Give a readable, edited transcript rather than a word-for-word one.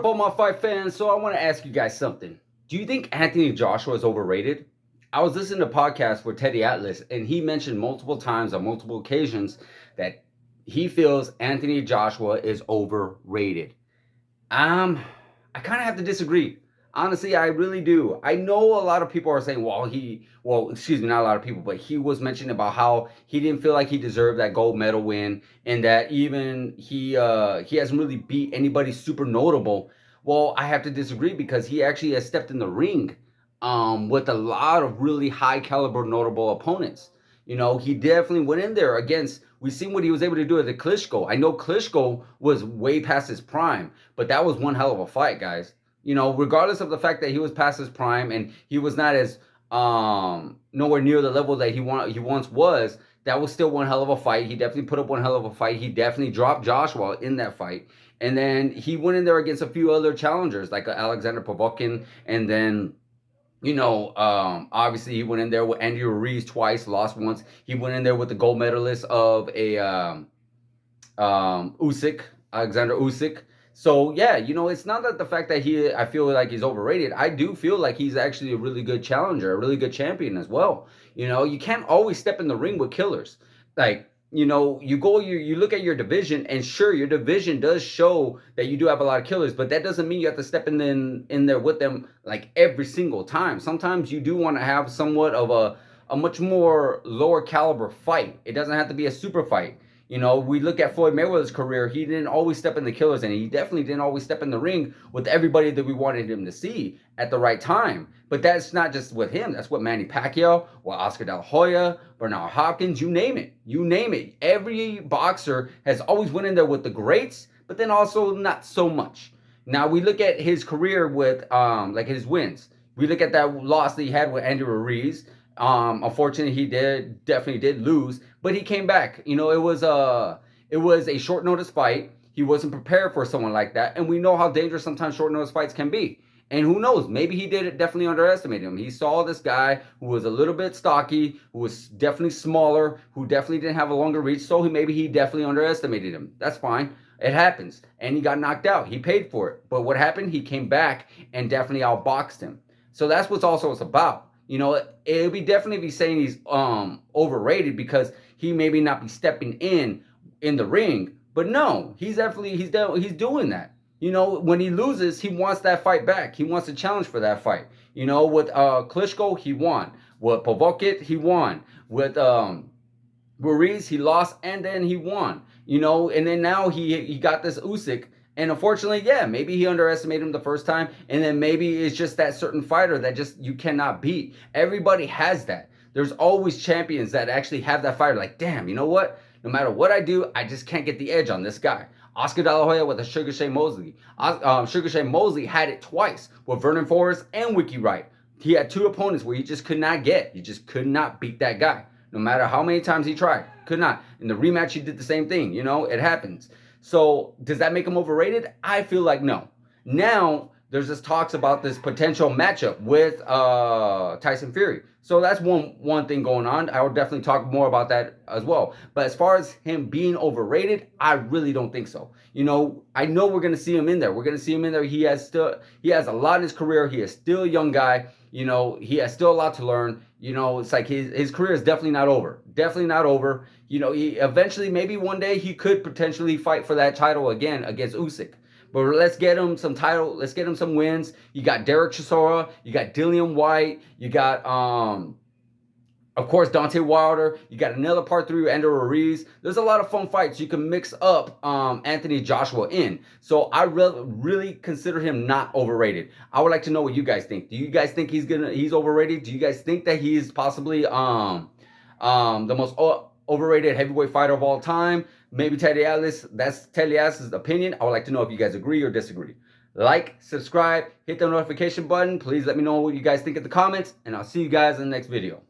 up, all my fight fans? So I want to ask you guys something. Do you think Anthony Joshua is overrated? I was listening to a podcast with Teddy Atlas, and he mentioned multiple times on multiple occasions that he feels Anthony Joshua is overrated. Um, I kind of have to disagree. Honestly, I really do. I know a lot of people are saying, excuse me, not a lot of people, but he was mentioning about how he didn't feel like he deserved that gold medal win, and that even he hasn't really beat anybody super notable. Well, I have to disagree because he actually has stepped in the ring, with a lot of really high caliber notable opponents. You know, he definitely went in there against. We seen what he was able to do at the Klitschko. I know Klitschko was way past his prime, but that was one hell of a fight, guys. You know, regardless of the fact that he was past his prime and he was not as nowhere near the level that he once was, that was still one hell of a fight. He definitely put up one hell of a fight. He definitely dropped Joshua in that fight. And then he went in there against a few other challengers like Alexander Povetkin, and then obviously he went in there with Andy Ruiz twice, lost once. He went in there with the gold medalist of a Usyk, Alexander Usyk. So yeah, it's not that the fact that I feel like he's overrated. I do feel like he's actually a really good challenger, a really good champion as well. You can't always step in the ring with killers. Like, you look at your division, and sure, your division does show that you do have a lot of killers, but that doesn't mean you have to step in there with them like every single time. Sometimes you do want to have somewhat of a much more lower caliber fight. It doesn't have to be a super fight. We look at Floyd Mayweather's career. He didn't always step in the killers, and he definitely didn't always step in the ring with everybody that we wanted him to see at the right time. But that's not just with him. That's what Manny Pacquiao, or Oscar De La Hoya, Bernard Hopkins, you name it. You name it. Every boxer has always went in there with the greats, but then also not so much. Now we look at his career with like his wins. We look at that loss that he had with Andy Ruiz. Unfortunately, he definitely did lose, but he came back. It was a short notice fight. He wasn't prepared for someone like that, and we know how dangerous sometimes short notice fights can be. And who knows? Maybe he did definitely underestimate him. He saw this guy who was a little bit stocky, who was definitely smaller, who definitely didn't have a longer reach. So maybe he definitely underestimated him. That's fine. It happens. And he got knocked out. He paid for it. But what happened? He came back and definitely outboxed him. So that's what's also it's about. It'll be definitely be saying he's overrated because he maybe not be stepping in the ring, but no, he's doing that. When he loses, he wants that fight back. He wants to challenge for that fight. With Klitschko, he won. With Povetkin, he won. With Ruiz, he lost, and then he won. And then now he got this Usyk. And unfortunately, yeah, maybe he underestimated him the first time, and then maybe it's just that certain fighter that just you cannot beat. Everybody has that. There's always champions that actually have that fighter. Like, damn, you know what? No matter what I do, I just can't get the edge on this guy. Oscar De La Hoya with a Sugar Shane Mosley. Sugar Shane Mosley had it twice with Vernon Forrest and Wiki Wright. He had two opponents where he just could not get. He just could not beat that guy. No matter how many times he tried. Could not. In the rematch, he did the same thing. It happens. So does that make him overrated? I feel like no. Now there's this talks about this potential matchup with Tyson Fury. So that's one thing going on. I will definitely talk more about that as well. But as far as him being overrated, I really don't think so. I know we're gonna see him in there. We're gonna see him in there. He has a lot in his career. He is still a young guy. He has still a lot to learn. It's like his career is definitely not over. Definitely not over. He eventually, maybe one day, he could potentially fight for that title again against Usyk. But let's get him some title. Let's get him some wins. You got Derek Chisora. You got Dillian White. You got, of course, Deontay Wilder. You got another part 3 with Andy Ruiz. There's a lot of fun fights you can mix up Anthony Joshua in. So I really consider him not overrated. I would like to know what you guys think. Do you guys think he's overrated? Do you guys think that he's possibly the most overrated heavyweight fighter of all time? Maybe Teddy Atlas. That's Teddy Atlas's opinion. I would like to know if you guys agree or disagree. Like, subscribe, hit the notification button. Please let me know what you guys think in the comments, and I'll see you guys in the next video.